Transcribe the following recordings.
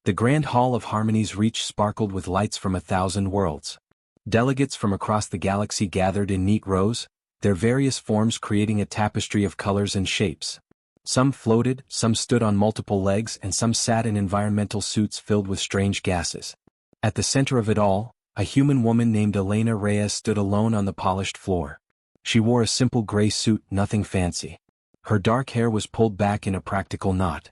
The Grand Hall of Harmony's reach sparkled with lights from 1,000 worlds. Delegates from across the galaxy gathered in neat rows, their various forms creating a tapestry of colors and shapes. Some floated, some stood on multiple legs, and some sat in environmental suits filled with strange gases. At the center of it all, a human woman named Elena Reyes stood alone on the polished floor. She wore a simple gray suit, nothing fancy. Her dark hair was pulled back in a practical knot.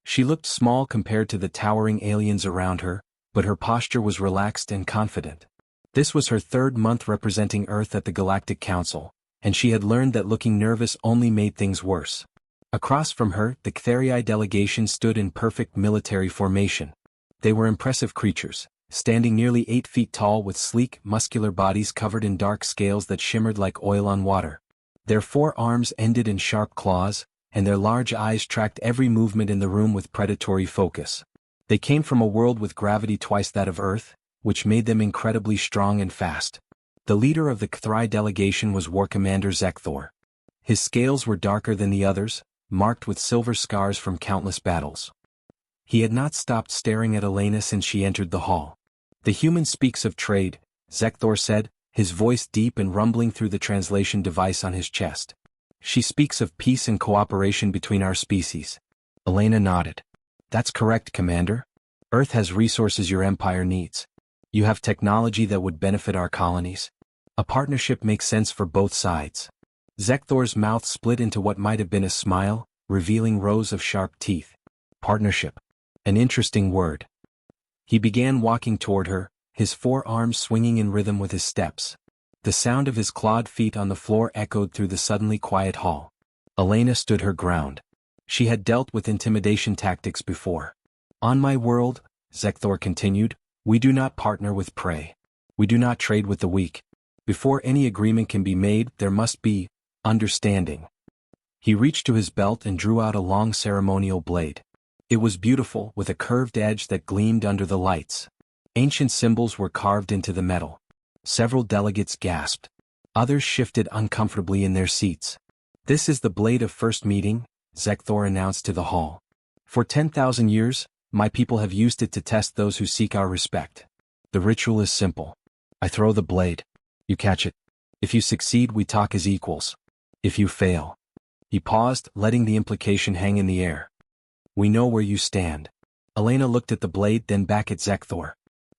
She looked small compared to the towering aliens around her, but her posture was relaxed and confident. This was her third month representing Earth at the Galactic Council, and she had learned that looking nervous only made things worse. Across from her, the Cthulhu delegation stood in perfect military formation. They were impressive creatures, standing nearly 8 feet tall with sleek, muscular bodies covered in dark scales that shimmered like oil on water. Their 4 arms ended in sharp claws, and their large eyes tracked every movement in the room with predatory focus. They came from a world with gravity twice that of Earth, which made them incredibly strong and fast. The leader of the Cthulhu delegation was War Commander Zek'thor. His scales were darker than the others, marked with silver scars from countless battles. He had not stopped staring at Elena since she entered the hall. "The human speaks of trade," Zek'thor said, his voice deep and rumbling through the translation device on his chest. "She speaks of peace and cooperation between our species." Elena nodded. "That's correct, Commander. Earth has resources your empire needs. You have technology that would benefit our colonies. A partnership makes sense for both sides." Zek'thor's mouth split into what might have been a smile, revealing rows of sharp teeth. Partnership. An interesting word. He began walking toward her, his 4 arms swinging in rhythm with his steps. The sound of his clawed feet on the floor echoed through the suddenly quiet hall. Elena stood her ground. She had dealt with intimidation tactics before. "On my world," Zek'thor continued, "we do not partner with prey. We do not trade with the weak. Before any agreement can be made, there must be understanding." He reached to his belt and drew out a long ceremonial blade. It was beautiful, with a curved edge that gleamed under the lights. Ancient symbols were carved into the metal. Several delegates gasped. Others shifted uncomfortably in their seats. "This is the blade of first meeting," Zek'thor announced to the hall. "For 10,000 years, my people have used it to test those who seek our respect. The ritual is simple. I throw the blade. You catch it. If you succeed, we talk as equals. If you fail..." He paused, letting the implication hang in the air. "We know where you stand." Elena looked at the blade, then back at Zek'thor.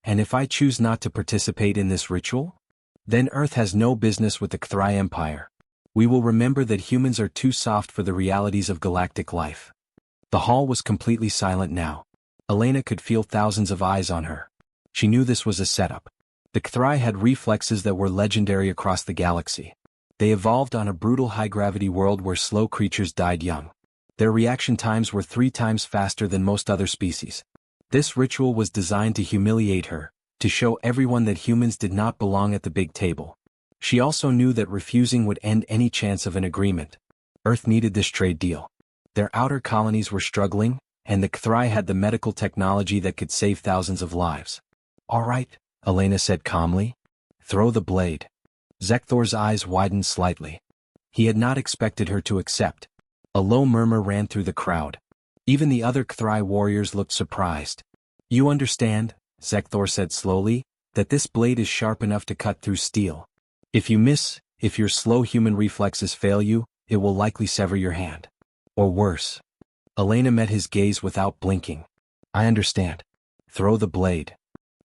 "And if I choose not to participate in this ritual? Then Earth has no business with the Cthulhu Empire. We will remember that humans are too soft for the realities of galactic life." The hall was completely silent now. Elena could feel thousands of eyes on her. She knew this was a setup. The Cthulhu had reflexes that were legendary across the galaxy. They evolved on a brutal high-gravity world where slow creatures died young. Their reaction times were 3 times faster than most other species. This ritual was designed to humiliate her, to show everyone that humans did not belong at the big table. She also knew that refusing would end any chance of an agreement. Earth needed this trade deal. Their outer colonies were struggling, and the Cthulhu had the medical technology that could save thousands of lives. "All right," Elena said calmly. "Throw the blade." Zek'thor's eyes widened slightly. He had not expected her to accept. A low murmur ran through the crowd. Even the other Cthulhu warriors looked surprised. "You understand," Zek'thor said slowly, "that this blade is sharp enough to cut through steel. If you miss, if your slow human reflexes fail you, it will likely sever your hand. Or worse." Elena met his gaze without blinking. "I understand. Throw the blade."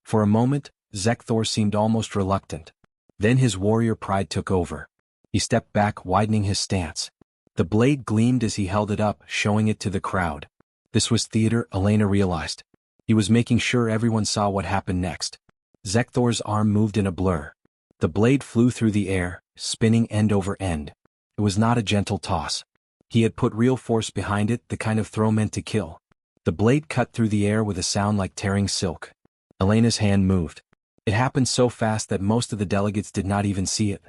For a moment, Zek'thor seemed almost reluctant. Then his warrior pride took over. He stepped back, widening his stance. The blade gleamed as he held it up, showing it to the crowd. This was theater, Elena realized. He was making sure everyone saw what happened next. Zek'thor's arm moved in a blur. The blade flew through the air, spinning end over end. It was not a gentle toss. He had put real force behind it, the kind of throw meant to kill. The blade cut through the air with a sound like tearing silk. Elena's hand moved. It happened so fast that most of the delegates did not even see it.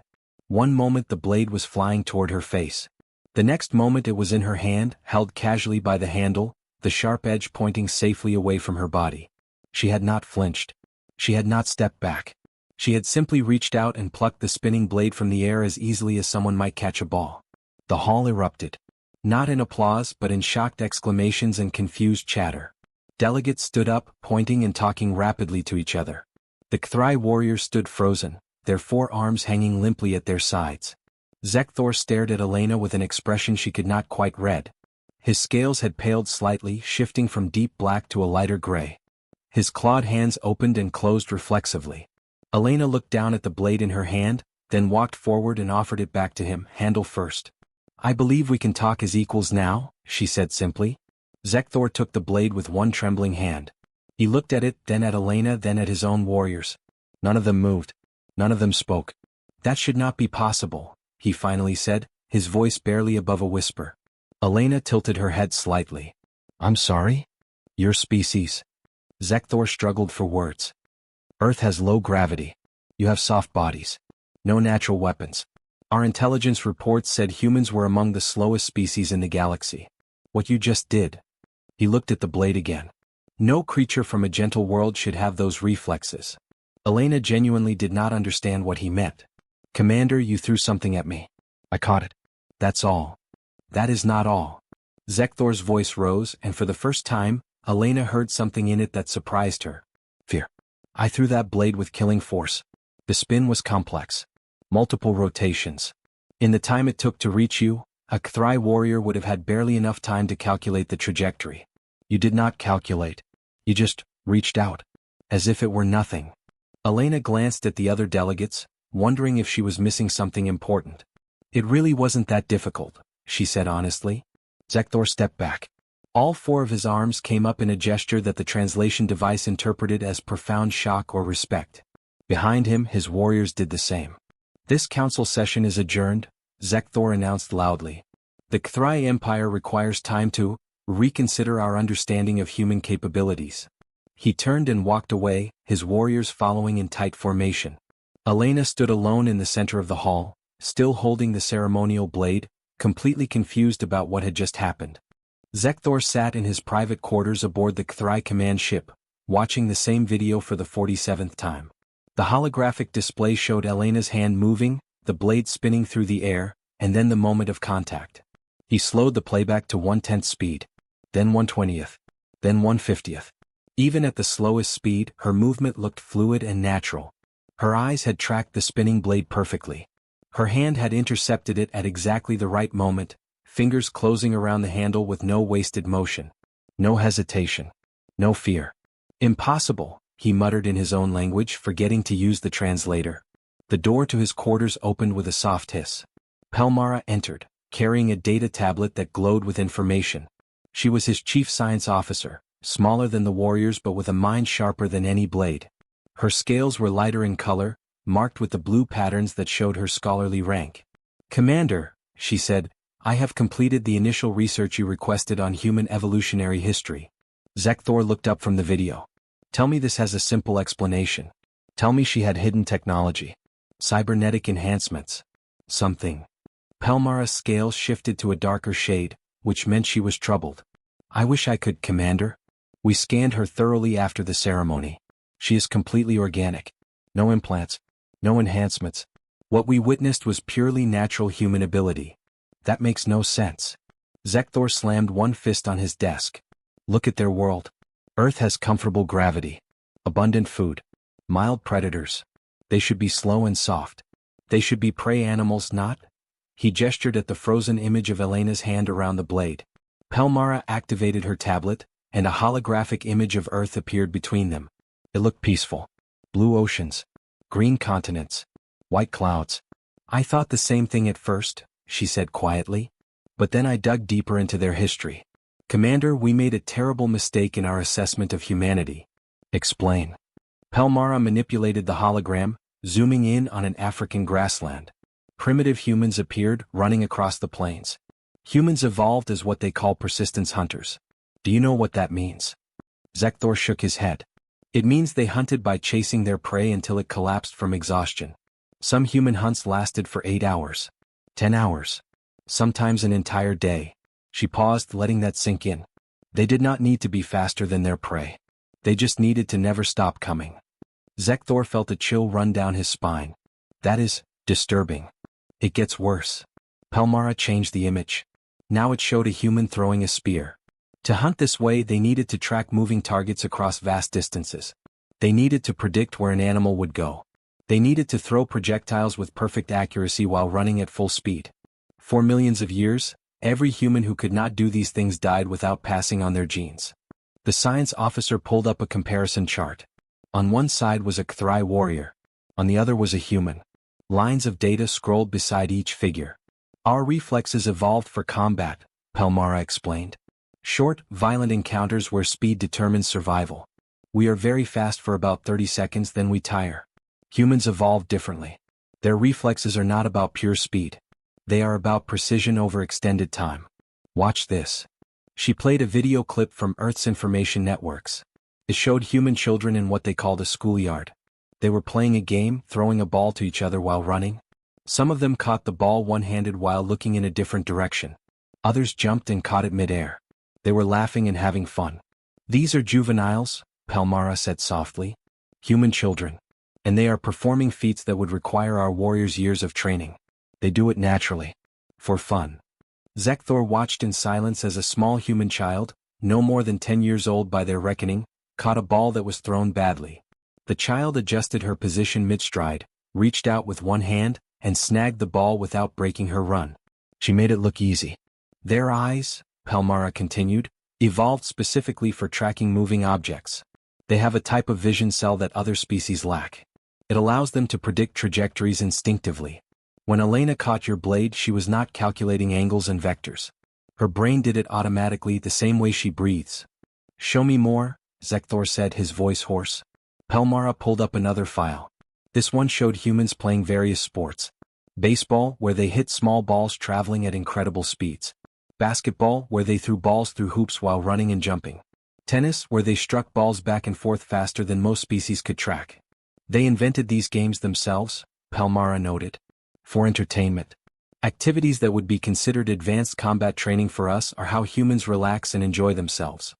One moment the blade was flying toward her face. The next moment it was in her hand, held casually by the handle, the sharp edge pointing safely away from her body. She had not flinched. She had not stepped back. She had simply reached out and plucked the spinning blade from the air as easily as someone might catch a ball. The hall erupted. Not in applause but in shocked exclamations and confused chatter. Delegates stood up, pointing and talking rapidly to each other. The Zek'thor warriors stood frozen, their forearms hanging limply at their sides. Zek'thor stared at Elena with an expression she could not quite read. His scales had paled slightly, shifting from deep black to a lighter gray. His clawed hands opened and closed reflexively. Elena looked down at the blade in her hand, then walked forward and offered it back to him, handle first. "I believe we can talk as equals now," she said simply. Zek'thor took the blade with one trembling hand. He looked at it, then at Elena, then at his own warriors. None of them moved. None of them spoke. "That should not be possible," he finally said, his voice barely above a whisper. Elena tilted her head slightly. "I'm sorry? Your species?" Zek'thor struggled for words. "Earth has low gravity. You have soft bodies. No natural weapons. Our intelligence reports said humans were among the slowest species in the galaxy. What you just did." He looked at the blade again. "No creature from a gentle world should have those reflexes." Elena genuinely did not understand what he meant. "Commander, you threw something at me. I caught it. That's all." "That is not all." Zek'thor's voice rose, and for the first time, Elena heard something in it that surprised her. "Fear. I threw that blade with killing force. The spin was complex. Multiple rotations. In the time it took to reach you, a Zek'thor warrior would have had barely enough time to calculate the trajectory. You did not calculate. You just reached out. As if it were nothing." Elena glanced at the other delegates, wondering if she was missing something important. "It really wasn't that difficult," she said honestly. Zek'thor stepped back. All four of his arms came up in a gesture that the translation device interpreted as profound shock or respect. Behind him, his warriors did the same. "This council session is adjourned," Zek'thor announced loudly. "The Zek'thor Empire requires time to reconsider our understanding of human capabilities." He turned and walked away, his warriors following in tight formation. Elena stood alone in the center of the hall, still holding the ceremonial blade, completely confused about what had just happened. Zek'thor sat in his private quarters aboard the Zek'thor command ship, watching the same video for the 47th time. The holographic display showed Elena's hand moving, the blade spinning through the air, and then the moment of contact. He slowed the playback to 1/10 speed, then 1/20th, then 1/50th. Even at the slowest speed, her movement looked fluid and natural. Her eyes had tracked the spinning blade perfectly. Her hand had intercepted it at exactly the right moment, fingers closing around the handle with no wasted motion. No hesitation. No fear. "Impossible," he muttered in his own language, forgetting to use the translator. The door to his quarters opened with a soft hiss. Pelmara entered, carrying a data tablet that glowed with information. She was his chief science officer, smaller than the warriors but with a mind sharper than any blade. Her scales were lighter in color, marked with the blue patterns that showed her scholarly rank. "Commander," she said, "I have completed the initial research you requested on human evolutionary history." Zek'thor looked up from the video. "Tell me this has a simple explanation. Tell me she had hidden technology. Cybernetic enhancements. Something." Pelmara's scales shifted to a darker shade, which meant she was troubled. "I wish I could, Commander. We scanned her thoroughly after the ceremony. She is completely organic. No implants. No enhancements. What we witnessed was purely natural human ability." "That makes no sense." Zek'thor slammed one fist on his desk. "Look at their world. Earth has comfortable gravity. Abundant food. Mild predators. They should be slow and soft. They should be prey animals, not—" He gestured at the frozen image of Elena's hand around the blade. Pelmara activated her tablet, and a holographic image of Earth appeared between them. It looked peaceful. Blue oceans. Green continents. White clouds. "I thought the same thing at first," she said quietly. "But then I dug deeper into their history. Commander, we made a terrible mistake in our assessment of humanity." "Explain." Pelmara manipulated the hologram, zooming in on an African grassland. Primitive humans appeared, running across the plains. Humans evolved as what they call persistence hunters. Do you know what that means? Zek'thor shook his head. It means they hunted by chasing their prey until it collapsed from exhaustion. Some human hunts lasted for 8 hours. 10 hours. Sometimes an entire day. She paused, letting that sink in. They did not need to be faster than their prey. They just needed to never stop coming. Zek'thor felt a chill run down his spine. That is disturbing. It gets worse. Pelmara changed the image. Now it showed a human throwing a spear. To hunt this way, they needed to track moving targets across vast distances. They needed to predict where an animal would go. They needed to throw projectiles with perfect accuracy while running at full speed. For millions of years, every human who could not do these things died without passing on their genes. The science officer pulled up a comparison chart. On one side was a Zek'thor warrior. On the other was a human. Lines of data scrolled beside each figure. Our reflexes evolved for combat, Pelmara explained. Short, violent encounters where speed determines survival. We are very fast for about 30 seconds, then we tire. Humans evolved differently. Their reflexes are not about pure speed. They are about precision over extended time. Watch this. She played a video clip from Earth's information networks. It showed human children in what they called a schoolyard. They were playing a game, throwing a ball to each other while running. Some of them caught the ball one-handed while looking in a different direction. Others jumped and caught it mid-air. They were laughing and having fun. These are juveniles, Pelmara said softly. Human children. And they are performing feats that would require our warriors' years of training. They do it naturally. For fun. Zek'thor watched in silence as a small human child, no more than 10 years old by their reckoning, caught a ball that was thrown badly. The child adjusted her position mid-stride, reached out with one hand, and snagged the ball without breaking her run. She made it look easy. Their eyes, Pelmara continued, evolved specifically for tracking moving objects. They have a type of vision cell that other species lack. It allows them to predict trajectories instinctively. When Elena caught your blade, she was not calculating angles and vectors. Her brain did it automatically, the same way she breathes. Show me more, Zek'thor said, his voice hoarse. Pelmara pulled up another file. This one showed humans playing various sports. Baseball, where they hit small balls traveling at incredible speeds. Basketball, where they threw balls through hoops while running and jumping. Tennis, where they struck balls back and forth faster than most species could track. They invented these games themselves, Pelmara noted. For entertainment. Activities that would be considered advanced combat training for us are how humans relax and enjoy themselves.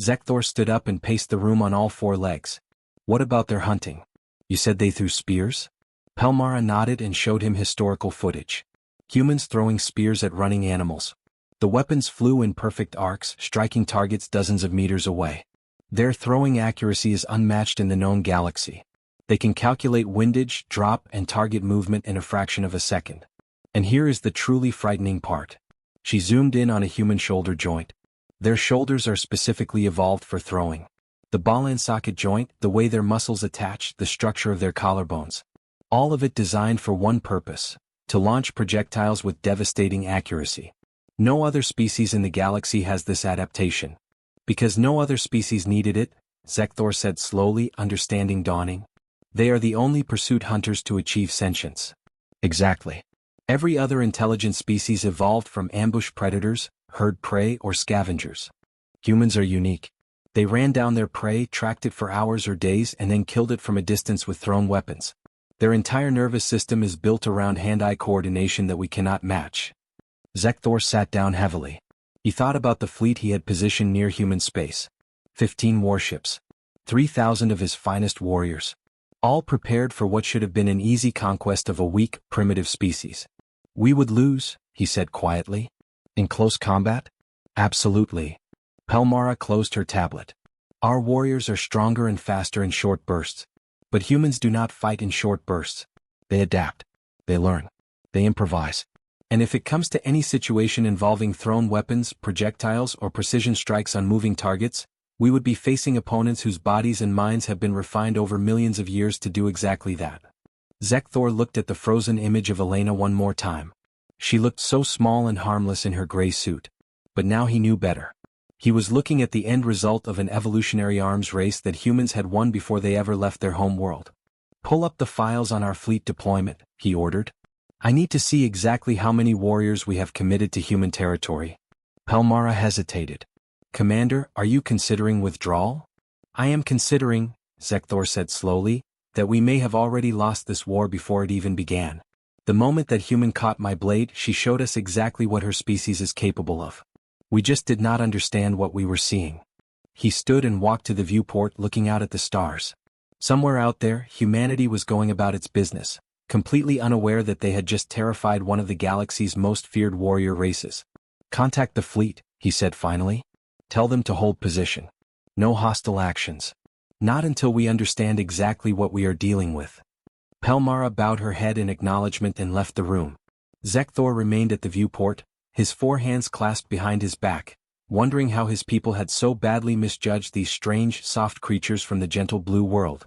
Zek'thor stood up and paced the room on all four legs. What about their hunting? You said they threw spears? Pelmara nodded and showed him historical footage. Humans throwing spears at running animals. The weapons flew in perfect arcs, striking targets dozens of meters away. Their throwing accuracy is unmatched in the known galaxy. They can calculate windage, drop, and target movement in a fraction of a second. And here is the truly frightening part. She zoomed in on a human shoulder joint. Their shoulders are specifically evolved for throwing. The ball and socket joint, the way their muscles attach, the structure of their collarbones. All of it designed for one purpose: to launch projectiles with devastating accuracy. No other species in the galaxy has this adaptation. Because no other species needed it, Zek'thor said slowly, understanding dawning. They are the only pursuit hunters to achieve sentience. Exactly. Every other intelligent species evolved from ambush predators, herd prey, or scavengers. Humans are unique. They ran down their prey, tracked it for hours or days, and then killed it from a distance with thrown weapons. Their entire nervous system is built around hand-eye coordination that we cannot match. Zek'thor sat down heavily. He thought about the fleet he had positioned near human space. 15 warships. 3,000 of his finest warriors. All prepared for what should have been an easy conquest of a weak, primitive species. We would lose, he said quietly. In close combat? Absolutely. Pelmara closed her tablet. Our warriors are stronger and faster in short bursts. But humans do not fight in short bursts. They adapt. They learn. They improvise. And if it comes to any situation involving thrown weapons, projectiles, or precision strikes on moving targets, we would be facing opponents whose bodies and minds have been refined over millions of years to do exactly that. Zek'thor looked at the frozen image of Elena one more time. She looked so small and harmless in her gray suit. But now he knew better. He was looking at the end result of an evolutionary arms race that humans had won before they ever left their home world. Pull up the files on our fleet deployment, he ordered. I need to see exactly how many warriors we have committed to human territory. Pelmara hesitated. Commander, are you considering withdrawal? I am considering, Zek'thor said slowly, that we may have already lost this war before it even began. The moment that human caught my blade, she showed us exactly what her species is capable of. We just did not understand what we were seeing. He stood and walked to the viewport, looking out at the stars. Somewhere out there, humanity was going about its business, completely unaware that they had just terrified one of the galaxy's most feared warrior races. Contact the fleet, he said finally. Tell them to hold position. No hostile actions. Not until we understand exactly what we are dealing with. Pelmara bowed her head in acknowledgement and left the room. Zek'thor remained at the viewport, his four hands clasped behind his back, wondering how his people had so badly misjudged these strange, soft creatures from the gentle blue world.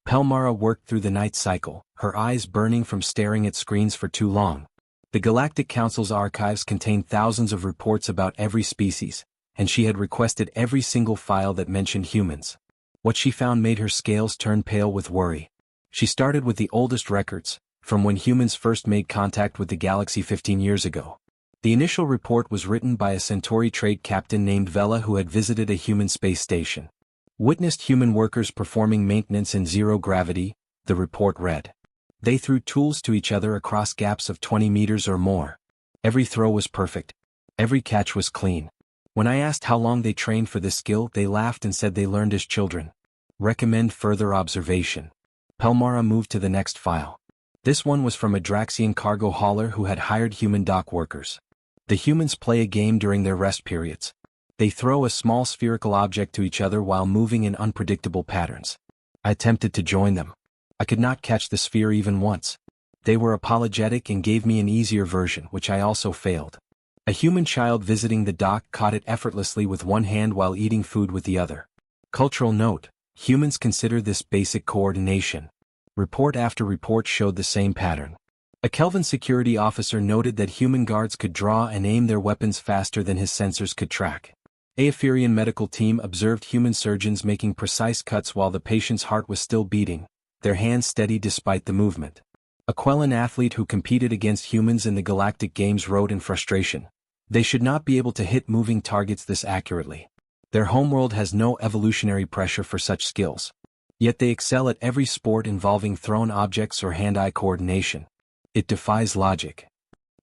Pelmara worked through the night cycle, her eyes burning from staring at screens for too long. The Galactic Council's archives contained thousands of reports about every species, and she had requested every single file that mentioned humans. What she found made her scales turn pale with worry. She started with the oldest records, from when humans first made contact with the galaxy 15 years ago. The initial report was written by a Centauri trade captain named Vela who had visited a human space station. Witnessed human workers performing maintenance in zero gravity, the report read. They threw tools to each other across gaps of 20 meters or more. Every throw was perfect. Every catch was clean. When I asked how long they trained for this skill, they laughed and said they learned as children. Recommend further observation. Pelmara moved to the next file. This one was from a Draxian cargo hauler who had hired human dock workers. The humans play a game during their rest periods. They throw a small spherical object to each other while moving in unpredictable patterns. I attempted to join them. I could not catch the sphere even once. They were apologetic and gave me an easier version, which I also failed. A human child visiting the dock caught it effortlessly with one hand while eating food with the other. Cultural note: humans consider this basic coordination. Report after report showed the same pattern. A Kelvin security officer noted that human guards could draw and aim their weapons faster than his sensors could track. A Ephirian medical team observed human surgeons making precise cuts while the patient's heart was still beating, their hands steady despite the movement. A Quellan athlete who competed against humans in the Galactic Games wrote in frustration, "They should not be able to hit moving targets this accurately. Their homeworld has no evolutionary pressure for such skills. Yet they excel at every sport involving thrown objects or hand-eye coordination. It defies logic."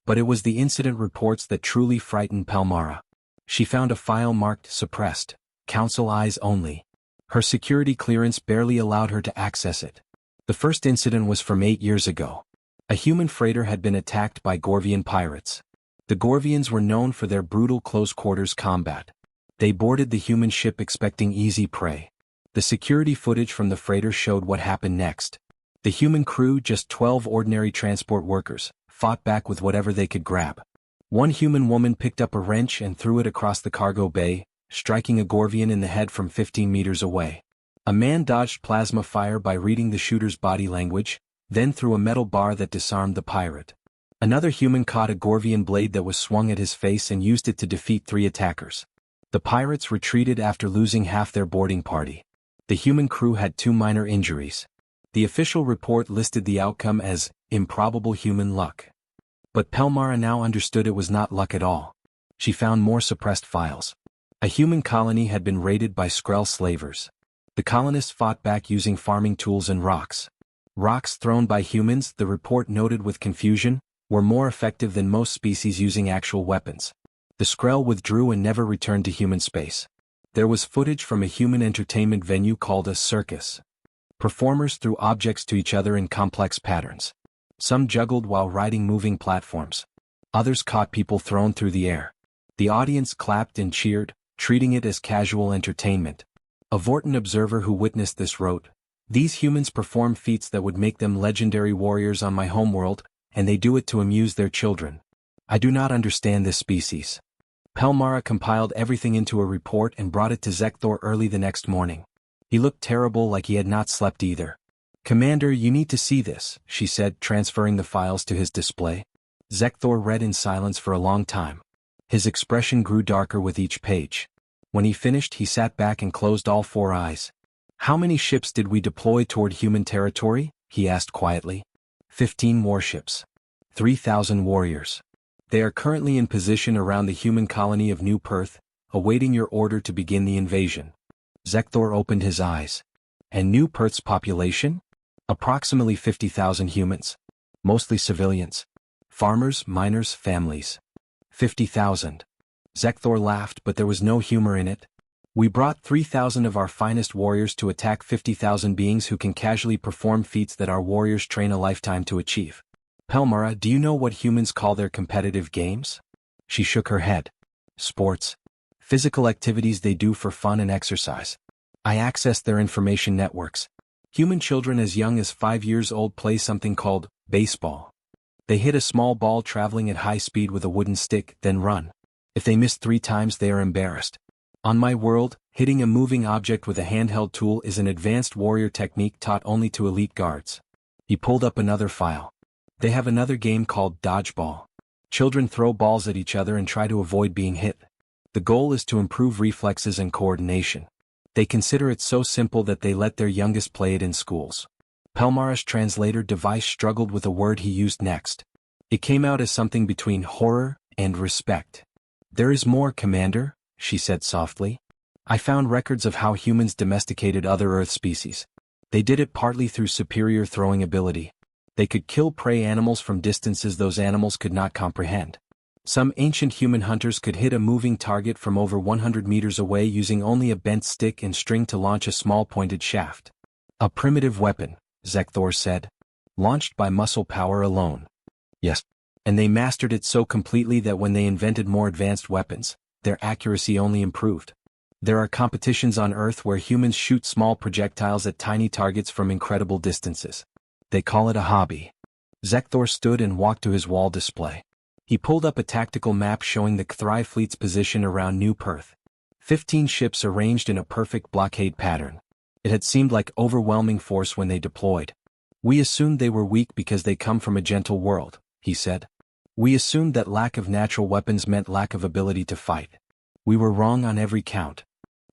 But it was the incident reports that truly frightened Pelmara. She found a file marked suppressed, Council eyes only. Her security clearance barely allowed her to access it. The first incident was from 8 years ago. A human freighter had been attacked by Gorvian pirates. The Gorvians were known for their brutal close-quarters combat. They boarded the human ship expecting easy prey. The security footage from the freighter showed what happened next. The human crew, just 12 ordinary transport workers, fought back with whatever they could grab. One human woman picked up a wrench and threw it across the cargo bay, striking a Gorvian in the head from 15 meters away. A man dodged plasma fire by reading the shooter's body language, then threw a metal bar that disarmed the pirate. Another human caught a Gorvian blade that was swung at his face and used it to defeat 3 attackers. The pirates retreated after losing half their boarding party. The human crew had 2 minor injuries. The official report listed the outcome as improbable human luck. But Pelmara now understood it was not luck at all. She found more suppressed files. A human colony had been raided by Skrell slavers. The colonists fought back using farming tools and rocks. Rocks thrown by humans, the report noted with confusion, were more effective than most species using actual weapons. The Skrell withdrew and never returned to human space. There was footage from a human entertainment venue called a circus. Performers threw objects to each other in complex patterns. Some juggled while riding moving platforms. Others caught people thrown through the air. The audience clapped and cheered, treating it as casual entertainment. A Vorton observer who witnessed this wrote, "These humans perform feats that would make them legendary warriors on my homeworld, and they do it to amuse their children. I do not understand this species." Pelmara compiled everything into a report and brought it to Zek'thor early the next morning. He looked terrible, like he had not slept either. "Commander, you need to see this," she said, transferring the files to his display. Zek'thor read in silence for a long time. His expression grew darker with each page. When he finished, he sat back and closed all 4 eyes. "How many ships did we deploy toward human territory?" he asked quietly. 15 warships. 3,000 warriors. They are currently in position around the human colony of New Perth, awaiting your order to begin the invasion. Zek'thor opened his eyes. And New Perth's population? Approximately 50,000 humans. Mostly civilians. Farmers, miners, families. 50,000. Zek'thor laughed, but there was no humor in it. "We brought 3,000 of our finest warriors to attack 50,000 beings who can casually perform feats that our warriors train a lifetime to achieve. Pelmara, do you know what humans call their competitive games?" She shook her head. "Sports. Physical activities they do for fun and exercise. I access their information networks. Human children as young as 5 years old play something called baseball. They hit a small ball traveling at high speed with a wooden stick, then run. If they miss 3 times, they are embarrassed. On my world, hitting a moving object with a handheld tool is an advanced warrior technique taught only to elite guards. He pulled up another file. They have another game called dodgeball. Children throw balls at each other and try to avoid being hit. The goal is to improve reflexes and coordination. They consider it so simple that they let their youngest play it in schools. Pelmara's translator device struggled with a word he used next. It came out as something between horror and respect. "There is more, Commander," she said softly. "I found records of how humans domesticated other Earth species. They did it partly through superior throwing ability. They could kill prey animals from distances those animals could not comprehend. Some ancient human hunters could hit a moving target from over 100 meters away using only a bent stick and string to launch a small pointed shaft. A primitive weapon," Zek'thor said. "Launched by muscle power alone." "Yes. And they mastered it so completely that when they invented more advanced weapons, their accuracy only improved. There are competitions on Earth where humans shoot small projectiles at tiny targets from incredible distances. They call it a hobby." Zek'thor stood and walked to his wall display. He pulled up a tactical map showing the Kthri fleet's position around New Perth. 15 ships arranged in a perfect blockade pattern. It had seemed like overwhelming force when they deployed. "We assumed they were weak because they come from a gentle world," he said. "We assumed that lack of natural weapons meant lack of ability to fight. We were wrong on every count."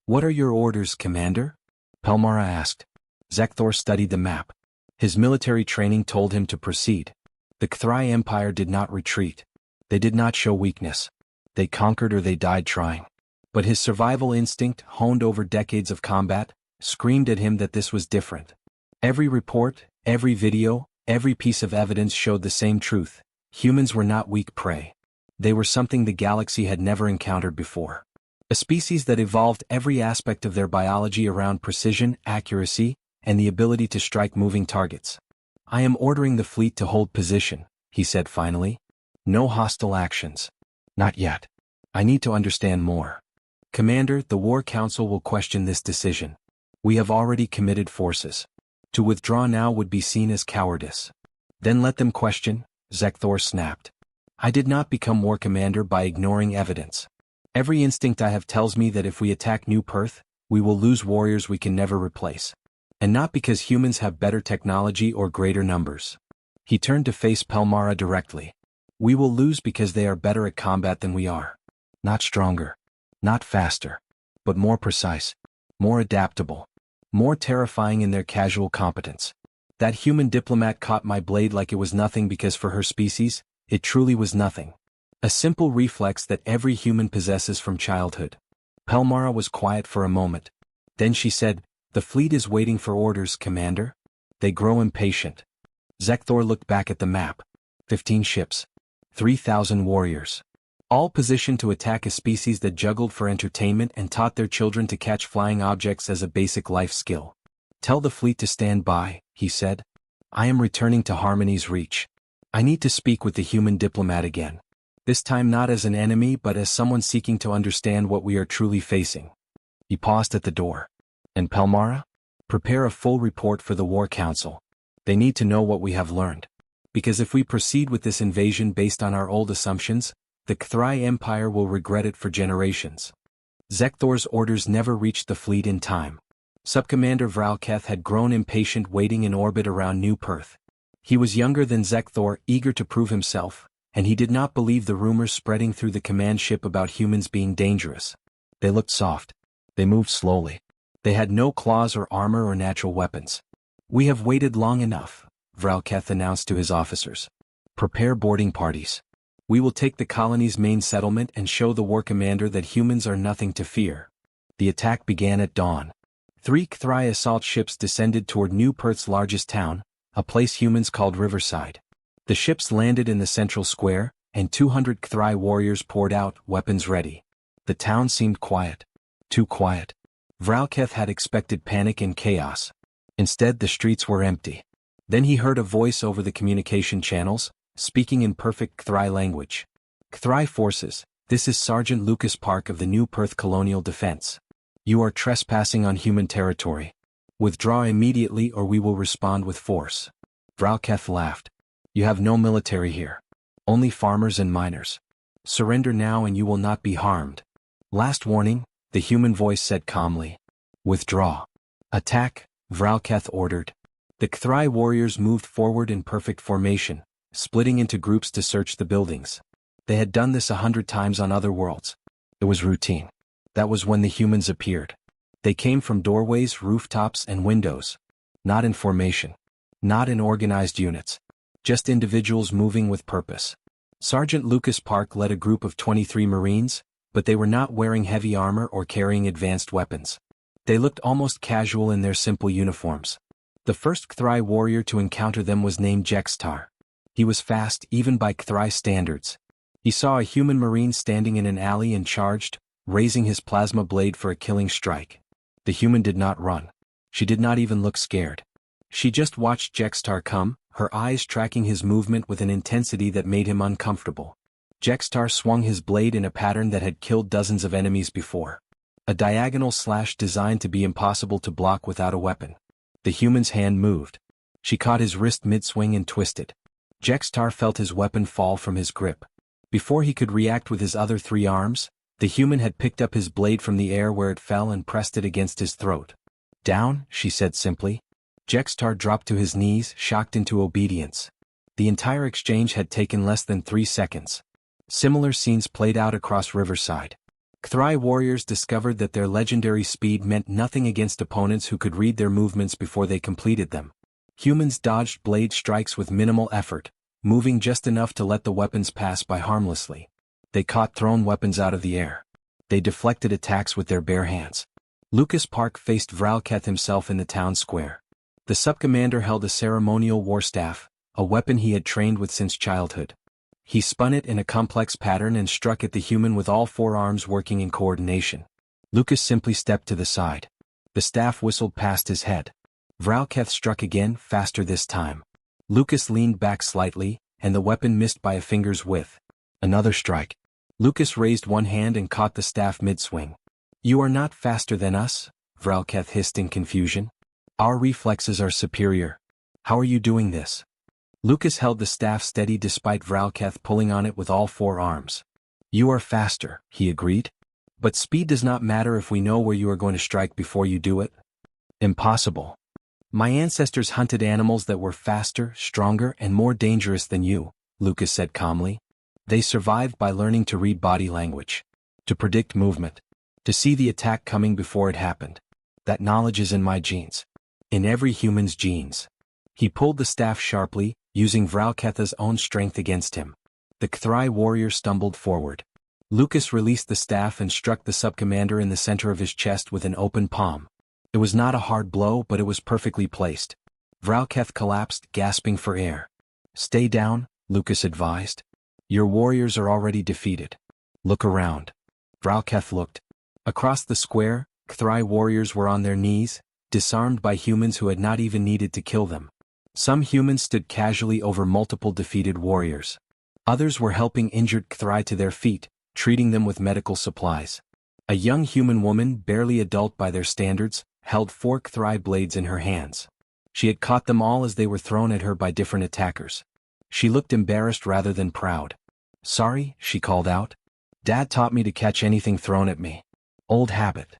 "What are your orders, Commander?" Pelmara asked. Zek'thor studied the map. His military training told him to proceed. The Kthri Empire did not retreat. They did not show weakness. They conquered or they died trying. But his survival instinct, honed over decades of combat, screamed at him that this was different. Every report, every video, every piece of evidence showed the same truth. Humans were not weak prey. They were something the galaxy had never encountered before. A species that evolved every aspect of their biology around precision, accuracy, and the ability to strike moving targets. "I am ordering the fleet to hold position," he said finally. "No hostile actions. Not yet. I need to understand more. Commander, the War Council will question this decision. We have already committed forces. To withdraw now would be seen as cowardice." "Then let them question," Zek'thor snapped. "I did not become War Commander by ignoring evidence. Every instinct I have tells me that if we attack New Perth, we will lose warriors we can never replace. And not because humans have better technology or greater numbers." He turned to face Pelmara directly. "We will lose because they are better at combat than we are. Not stronger. Not faster. But more precise. More adaptable. More terrifying in their casual competence. That human diplomat caught my blade like it was nothing because for her species, it truly was nothing. A simple reflex that every human possesses from childhood." Pelmara was quiet for a moment. Then she said, "The fleet is waiting for orders, Commander." They grow impatient. Zek'thor looked back at the map. 15 ships. 3,000 warriors. All positioned to attack a species that juggled for entertainment and taught their children to catch flying objects as a basic life skill. "Tell the fleet to stand by," he said. "I am returning to Harmony's Reach. I need to speak with the human diplomat again. This time not as an enemy but as someone seeking to understand what we are truly facing." He paused at the door. "And Pelmara? Prepare a full report for the War Council. They need to know what we have learned. Because if we proceed with this invasion based on our old assumptions, the Kthri Empire will regret it for generations." Zek'thor's orders never reached the fleet in time. Subcommander Vralketh had grown impatient waiting in orbit around New Perth. He was younger than Zek'thor, eager to prove himself, and he did not believe the rumors spreading through the command ship about humans being dangerous. They looked soft. They moved slowly. They had no claws or armor or natural weapons. "We have waited long enough," Vralketh announced to his officers. "Prepare boarding parties. We will take the colony's main settlement and show the War Commander that humans are nothing to fear." The attack began at dawn. 3 Kthri assault ships descended toward New Perth's largest town, a place humans called Riverside. The ships landed in the central square, and 200 Kthri warriors poured out, weapons ready. The town seemed quiet. Too quiet. Vralketh had expected panic and chaos. Instead, the streets were empty. Then he heard a voice over the communication channels, speaking in perfect Kthri language. "Kthri forces, This is Sergeant Lucas Park of the New Perth Colonial Defense. You are trespassing on human territory. Withdraw immediately or we will respond with force. Vralketh laughed. You have no military here. Only farmers and miners. Surrender now and you will not be harmed. Last warning, the human voice said calmly. Withdraw. Attack, Vralketh ordered. The Zek'thor warriors moved forward in perfect formation, splitting into groups to search the buildings. They had done this 100 times on other worlds. It was routine. That was when the humans appeared. They came from doorways, rooftops, and windows. Not in formation. Not in organized units. Just individuals moving with purpose. Sergeant Lucas Park led a group of 23 Marines, but they were not wearing heavy armor or carrying advanced weapons. They looked almost casual in their simple uniforms. The first Zek'thor warrior to encounter them was named Zek'thor. He was fast, even by Zek'thor standards. He saw a human Marine standing in an alley and charged, raising his plasma blade for a killing strike. The human did not run. She did not even look scared. She just watched Zek'thor come, her eyes tracking his movement with an intensity that made him uncomfortable. Zek'thor swung his blade in a pattern that had killed dozens of enemies before. A diagonal slash designed to be impossible to block without a weapon. The human's hand moved. She caught his wrist mid-swing and twisted. Zek'thor felt his weapon fall from his grip. Before he could react with his other 3 arms, the human had picked up his blade from the air where it fell and pressed it against his throat. Down, she said simply. Zek'thor dropped to his knees, shocked into obedience. The entire exchange had taken less than 3 seconds. Similar scenes played out across Riverside. Zek'thor warriors discovered that their legendary speed meant nothing against opponents who could read their movements before they completed them. Humans dodged blade strikes with minimal effort, moving just enough to let the weapons pass by harmlessly. They caught thrown weapons out of the air. They deflected attacks with their bare hands. Lucas Park faced Vralketh himself in the town square. The sub-commander held a ceremonial war staff, a weapon he had trained with since childhood. He spun it in a complex pattern and struck at the human with all 4 arms working in coordination. Lucas simply stepped to the side. The staff whistled past his head. Vralketh struck again, faster this time. Lucas leaned back slightly, and the weapon missed by a finger's width. Another strike. Lucas raised one hand and caught the staff mid-swing. You are not faster than us, Vralketh hissed in confusion. Our reflexes are superior. How are you doing this? Lucas held the staff steady despite Vralketh pulling on it with all 4 arms. You are faster, he agreed. But speed does not matter if we know where you are going to strike before you do it. Impossible. My ancestors hunted animals that were faster, stronger, and more dangerous than you, Lucas said calmly. They survived by learning to read body language, to predict movement, to see the attack coming before it happened. That knowledge is in my genes. In every human's genes. He pulled the staff sharply, using Vralketh's own strength against him. The Zek'thor warrior stumbled forward. Lucas released the staff and struck the sub-commander in the center of his chest with an open palm. It was not a hard blow, but it was perfectly placed. Vralketh collapsed, gasping for air. Stay down, Lucas advised. Your warriors are already defeated. Look around. Vralketh looked. Across the square, Zek'thor warriors were on their knees, disarmed by humans who had not even needed to kill them. Some humans stood casually over multiple defeated warriors. Others were helping injured Zek'thor to their feet, treating them with medical supplies. A young human woman, barely adult by their standards, held 4 Zek'thor blades in her hands. She had caught them all as they were thrown at her by different attackers. She looked embarrassed rather than proud. Sorry, she called out. Dad taught me to catch anything thrown at me. Old habit.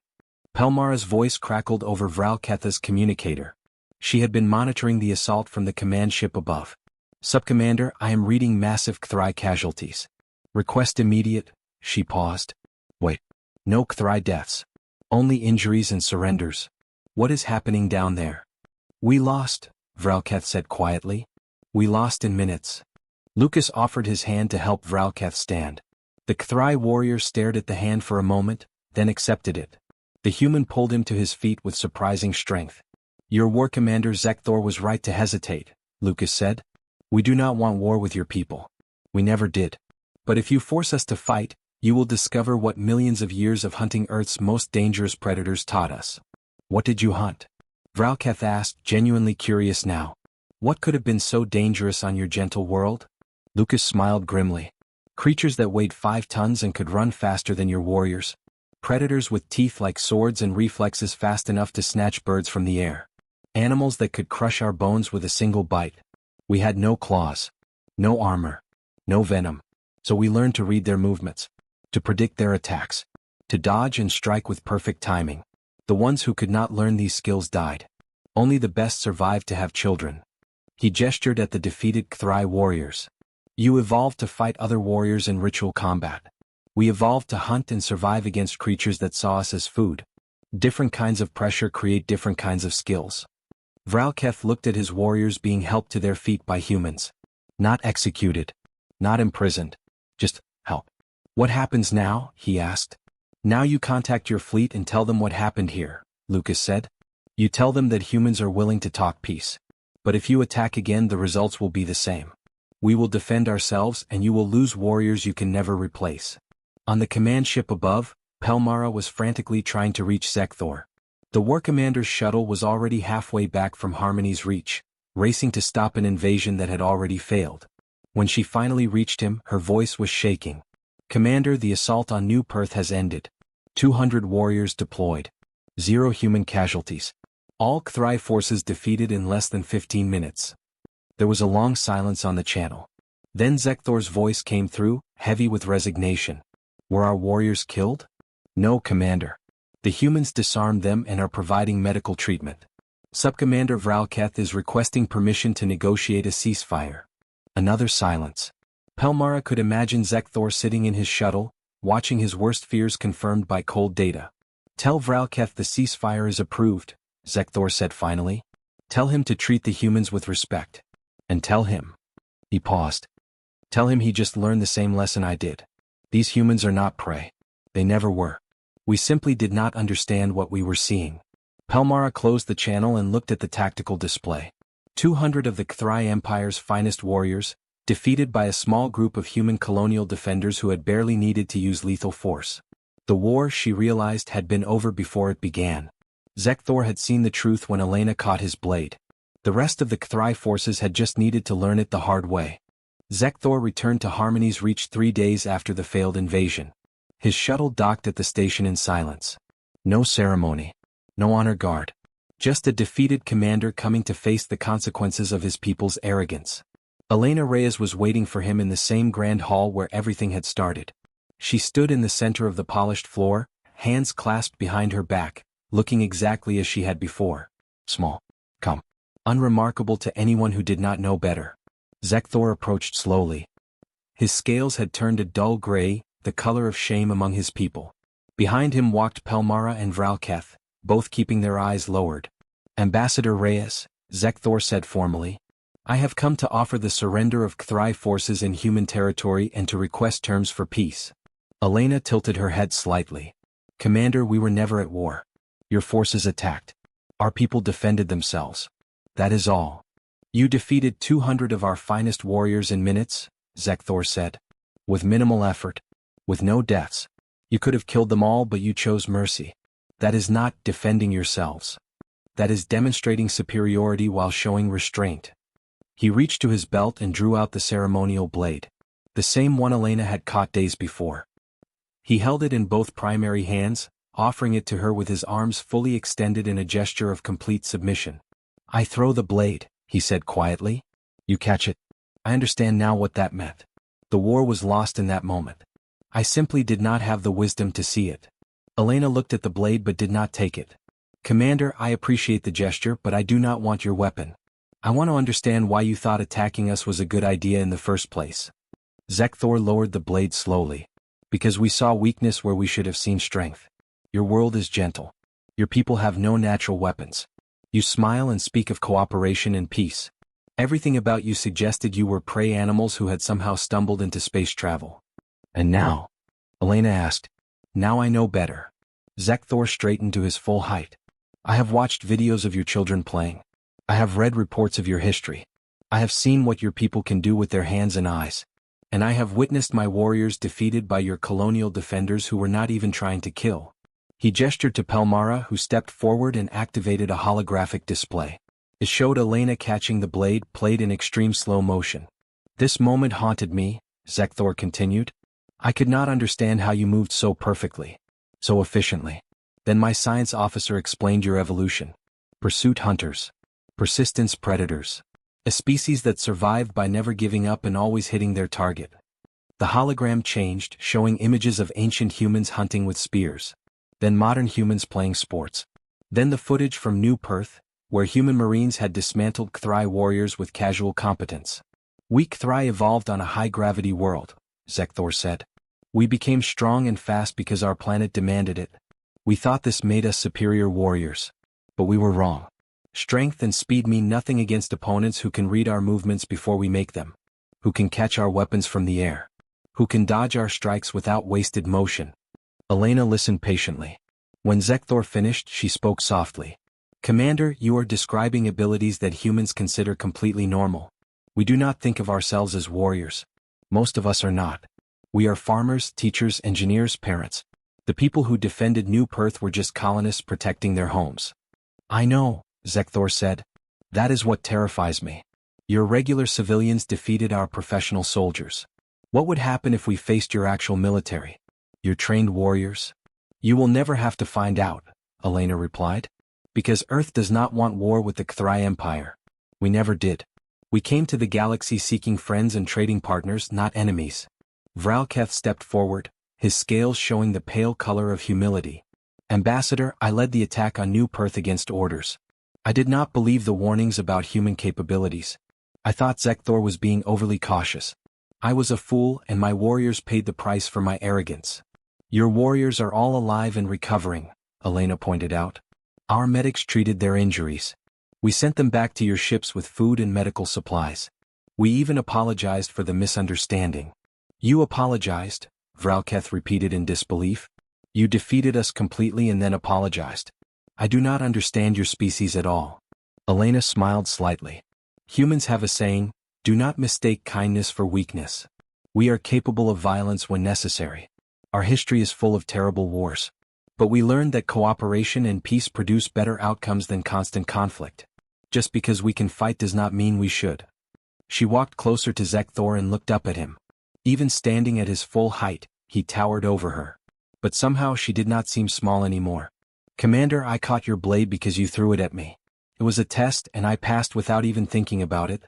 Pelmara's voice crackled over Vralketh's communicator. She had been monitoring the assault from the command ship above. Sub-Commander, I am reading massive Zek'thor casualties. Request immediate. She paused. Wait. No Zek'thor deaths. Only injuries and surrenders. What is happening down there? We lost, Vralketh said quietly. We lost in minutes. Lucas offered his hand to help Vralketh stand. The Zek'thor warrior stared at the hand for a moment, then accepted it. The human pulled him to his feet with surprising strength. Your war commander Zek'thor was right to hesitate, Lucas said. We do not want war with your people. We never did. But if you force us to fight, you will discover what millions of years of hunting Earth's most dangerous predators taught us. What did you hunt? Vralketh asked, genuinely curious now. What could have been so dangerous on your gentle world? Lucas smiled grimly. Creatures that weighed 5 tons and could run faster than your warriors. Predators with teeth like swords and reflexes fast enough to snatch birds from the air. Animals that could crush our bones with a single bite. We had no claws, no armor, no venom, so we learned to read their movements, to predict their attacks, to dodge and strike with perfect timing. The ones who could not learn these skills died. Only the best survived to have children. He gestured at the defeated Kthrai warriors. You evolved to fight other warriors in ritual combat. We evolved to hunt and survive against creatures that saw us as food. Different kinds of pressure create different kinds of skills. Vralketh looked at his warriors being helped to their feet by humans. Not executed. Not imprisoned. Just help. What happens now? He asked. Now you contact your fleet and tell them what happened here, Lucas said. You tell them that humans are willing to talk peace. But if you attack again, the results will be the same. We will defend ourselves and you will lose warriors you can never replace. On the command ship above, Pelmara was frantically trying to reach Zek'thor. The war commander's shuttle was already halfway back from Harmony's reach, racing to stop an invasion that had already failed. When she finally reached him, her voice was shaking. Commander, the assault on New Perth has ended. 200 warriors deployed. 0 human casualties. All Kthrai forces defeated in less than 15 minutes. There was a long silence on the channel. Then Zek'thor's voice came through, heavy with resignation. Were our warriors killed? No, Commander. The humans disarmed them and are providing medical treatment. Subcommander Vralketh is requesting permission to negotiate a ceasefire. Another silence. Pelmara could imagine Zek'thor sitting in his shuttle, watching his worst fears confirmed by cold data. Tell Vralketh the ceasefire is approved, Zek'thor said finally. Tell him to treat the humans with respect. And tell him. He paused. Tell him he just learned the same lesson I did. These humans are not prey. They never were. We simply did not understand what we were seeing. Pelmara closed the channel and looked at the tactical display. 200 of the Kthrai Empire's finest warriors, defeated by a small group of human colonial defenders who had barely needed to use lethal force. The war, she realized, had been over before it began. Zek'thor had seen the truth when Elena caught his blade. The rest of the Kthrai forces had just needed to learn it the hard way. Zek'thor returned to Harmony's Reach 3 days after the failed invasion. His shuttle docked at the station in silence. No ceremony. No honor guard. Just a defeated commander coming to face the consequences of his people's arrogance. Elena Reyes was waiting for him in the same grand hall where everything had started. She stood in the center of the polished floor, hands clasped behind her back, looking exactly as she had before. Small. Calm. Unremarkable to anyone who did not know better. Zek'thor approached slowly. His scales had turned a dull gray, the color of shame among his people. Behind him walked Pelmara and Vralketh, both keeping their eyes lowered. Ambassador Reyes, Zek'thor said formally. I have come to offer the surrender of Kthrai forces in human territory and to request terms for peace. Elena tilted her head slightly. Commander, we were never at war. Your forces attacked. Our people defended themselves. That is all. You defeated 200 of our finest warriors in minutes, Zek'thor said. With minimal effort. With no deaths. You could have killed them all, but you chose mercy. That is not defending yourselves. That is demonstrating superiority while showing restraint. He reached to his belt and drew out the ceremonial blade. The same one Elena had caught days before. He held it in both primary hands, offering it to her with his arms fully extended in a gesture of complete submission. I throw the blade, he said quietly. You catch it. I understand now what that meant. The war was lost in that moment. I simply did not have the wisdom to see it. Elena looked at the blade but did not take it. Commander, I appreciate the gesture, but I do not want your weapon. I want to understand why you thought attacking us was a good idea in the first place. Zek'thor lowered the blade slowly. Because we saw weakness where we should have seen strength. Your world is gentle. Your people have no natural weapons. You smile and speak of cooperation and peace. Everything about you suggested you were prey animals who had somehow stumbled into space travel. And now? Elena asked. Now I know better. Zek'thor straightened to his full height. I have watched videos of your children playing. I have read reports of your history. I have seen what your people can do with their hands and eyes. And I have witnessed my warriors defeated by your colonial defenders who were not even trying to kill. He gestured to Pelmara, who stepped forward and activated a holographic display. It showed Elena catching the blade, played in extreme slow motion. This moment haunted me, Zek'thor continued. I could not understand how you moved so perfectly, so efficiently. Then my science officer explained your evolution. Pursuit hunters. Persistence predators. A species that survived by never giving up and always hitting their target. The hologram changed, showing images of ancient humans hunting with spears. Then modern humans playing sports. Then the footage from New Perth, where human marines had dismantled Zek'thor warriors with casual competence. We Zek'thor evolved on a high-gravity world, Zek'thor said. We became strong and fast because our planet demanded it. We thought this made us superior warriors. But we were wrong. Strength and speed mean nothing against opponents who can read our movements before we make them. Who can catch our weapons from the air. Who can dodge our strikes without wasted motion. Elena listened patiently. When Zek'thor finished, she spoke softly. Commander, you are describing abilities that humans consider completely normal. We do not think of ourselves as warriors. Most of us are not. We are farmers, teachers, engineers, parents. The people who defended New Perth were just colonists protecting their homes. I know, Zek'thor said. That is what terrifies me. Your regular civilians defeated our professional soldiers. What would happen if we faced your actual military? Your trained warriors? You will never have to find out, Elena replied. Because Earth does not want war with the Zek'thor Empire. We never did. We came to the galaxy seeking friends and trading partners, not enemies. Zek'thor stepped forward, his scales showing the pale color of humility. Ambassador, I led the attack on New Perth against orders. I did not believe the warnings about human capabilities. I thought Zek'thor was being overly cautious. I was a fool, and my warriors paid the price for my arrogance. Your warriors are all alive and recovering, Elena pointed out. Our medics treated their injuries. We sent them back to your ships with food and medical supplies. We even apologized for the misunderstanding. You apologized, Zek'thor repeated in disbelief. You defeated us completely and then apologized. I do not understand your species at all. Elena smiled slightly. Humans have a saying, do not mistake kindness for weakness. We are capable of violence when necessary. Our history is full of terrible wars. But we learned that cooperation and peace produce better outcomes than constant conflict. Just because we can fight does not mean we should. She walked closer to Zek'thor and looked up at him. Even standing at his full height, he towered over her. But somehow she did not seem small anymore. Commander, I caught your blade because you threw it at me. It was a test and I passed without even thinking about it.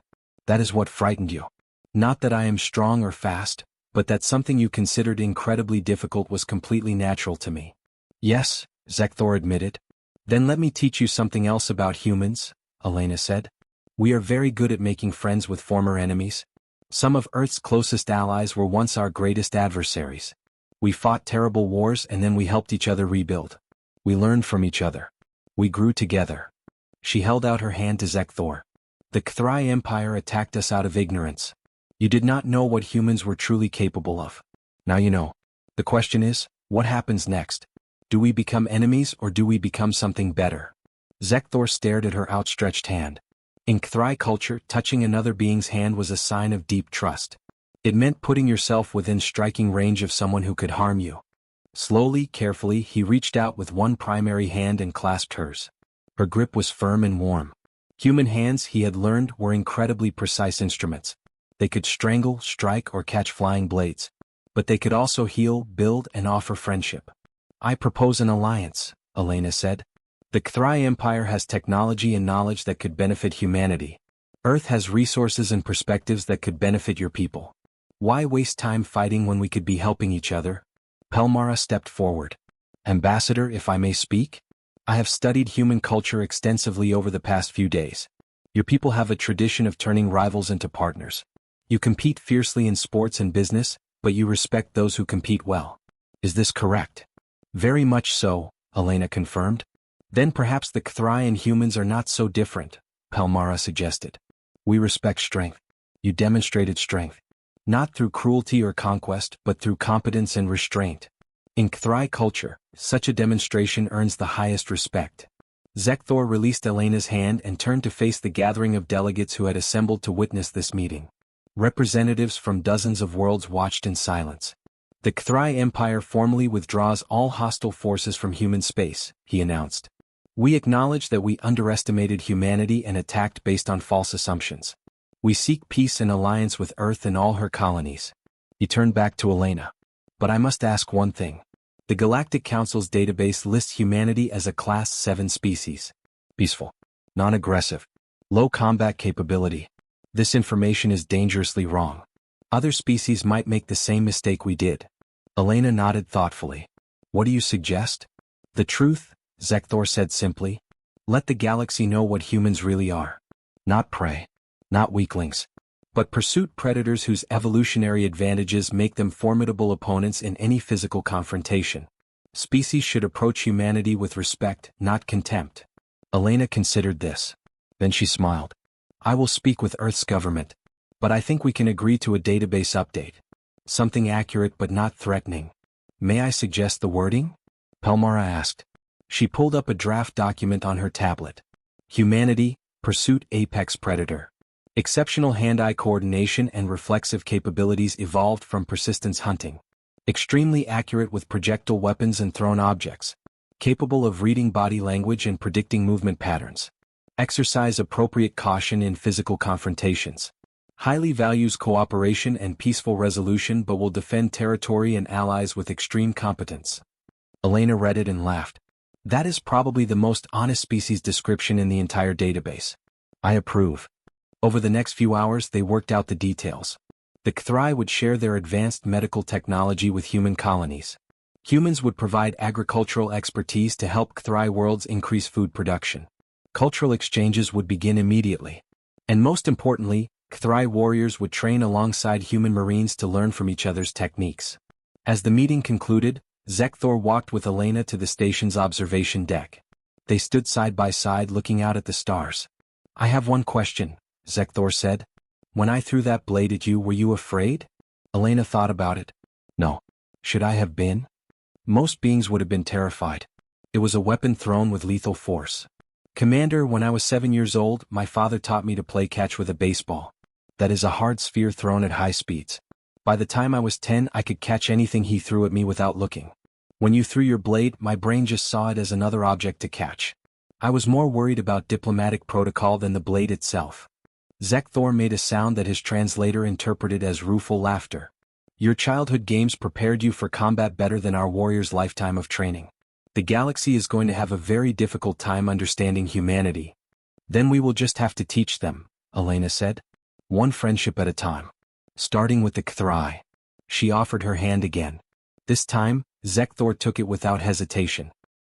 That is what frightened you. Not that I am strong or fast, but that something you considered incredibly difficult was completely natural to me. Yes, Zek'thor admitted. Then let me teach you something else about humans, Elena said. We are very good at making friends with former enemies. Some of Earth's closest allies were once our greatest adversaries. We fought terrible wars and then we helped each other rebuild. We learned from each other. We grew together. She held out her hand to Zek'thor. The Zek'thor Empire attacked us out of ignorance. You did not know what humans were truly capable of. Now you know. The question is, what happens next? Do we become enemies or do we become something better? Zek'thor stared at her outstretched hand. In Zek'thor culture, touching another being's hand was a sign of deep trust. It meant putting yourself within striking range of someone who could harm you. Slowly, carefully, he reached out with one primary hand and clasped hers. Her grip was firm and warm. Human hands, he had learned, were incredibly precise instruments. They could strangle, strike, or catch flying blades. But they could also heal, build, and offer friendship. I propose an alliance, Elena said. The Zek'thor Empire has technology and knowledge that could benefit humanity. Earth has resources and perspectives that could benefit your people. Why waste time fighting when we could be helping each other? Pelmara stepped forward. Ambassador, if I may speak? I have studied human culture extensively over the past few days. Your people have a tradition of turning rivals into partners. You compete fiercely in sports and business, but you respect those who compete well. Is this correct? Very much so, Elena confirmed. Then perhaps the Zek'thor and humans are not so different, Pelmara suggested. We respect strength. You demonstrated strength. Not through cruelty or conquest, but through competence and restraint. In Zek'thor culture, such a demonstration earns the highest respect. Zek'thor released Elena's hand and turned to face the gathering of delegates who had assembled to witness this meeting. Representatives from dozens of worlds watched in silence. The Zek'thor Empire formally withdraws all hostile forces from human space, he announced. We acknowledge that we underestimated humanity and attacked based on false assumptions. We seek peace and alliance with Earth and all her colonies. He turned back to Elena. But I must ask one thing. The Galactic Council's database lists humanity as a Class 7 species. Peaceful. Non-aggressive. Low combat capability. This information is dangerously wrong. Other species might make the same mistake we did. Elena nodded thoughtfully. What do you suggest? The truth, Zek'thor said simply. Let the galaxy know what humans really are. Not prey. Not weaklings. But pursuit predators whose evolutionary advantages make them formidable opponents in any physical confrontation. Species should approach humanity with respect, not contempt. Elena considered this. Then she smiled. I will speak with Earth's government. But I think we can agree to a database update. Something accurate but not threatening. May I suggest the wording? Pelmara asked. She pulled up a draft document on her tablet. Humanity, pursuit apex predator. Exceptional hand-eye coordination and reflexive capabilities evolved from persistence hunting. Extremely accurate with projectile weapons and thrown objects. Capable of reading body language and predicting movement patterns. Exercise appropriate caution in physical confrontations. Highly values cooperation and peaceful resolution but will defend territory and allies with extreme competence. Elena read it and laughed. That is probably the most honest species description in the entire database. I approve. Over the next few hours they worked out the details. The Kthri would share their advanced medical technology with human colonies. Humans would provide agricultural expertise to help Kthri worlds increase food production. Cultural exchanges would begin immediately. And most importantly, Kthri warriors would train alongside human marines to learn from each other's techniques. As the meeting concluded, Zek'thor walked with Elena to the station's observation deck. They stood side by side looking out at the stars. I have one question, Zek'thor said. When I threw that blade at you, were you afraid? Elena thought about it. No. Should I have been? Most beings would have been terrified. It was a weapon thrown with lethal force. Commander, when I was 7 years old, my father taught me to play catch with a baseball. That is a hard sphere thrown at high speeds. By the time I was 10, I could catch anything he threw at me without looking. When you threw your blade, my brain just saw it as another object to catch. I was more worried about diplomatic protocol than the blade itself. Zek'thor made a sound that his translator interpreted as rueful laughter. Your childhood games prepared you for combat better than our warriors' lifetime of training. The galaxy is going to have a very difficult time understanding humanity. Then we will just have to teach them, Elena said. One friendship at a time. Starting with the Kthri. She offered her hand again. This time, Zek'thor took it without hesitation.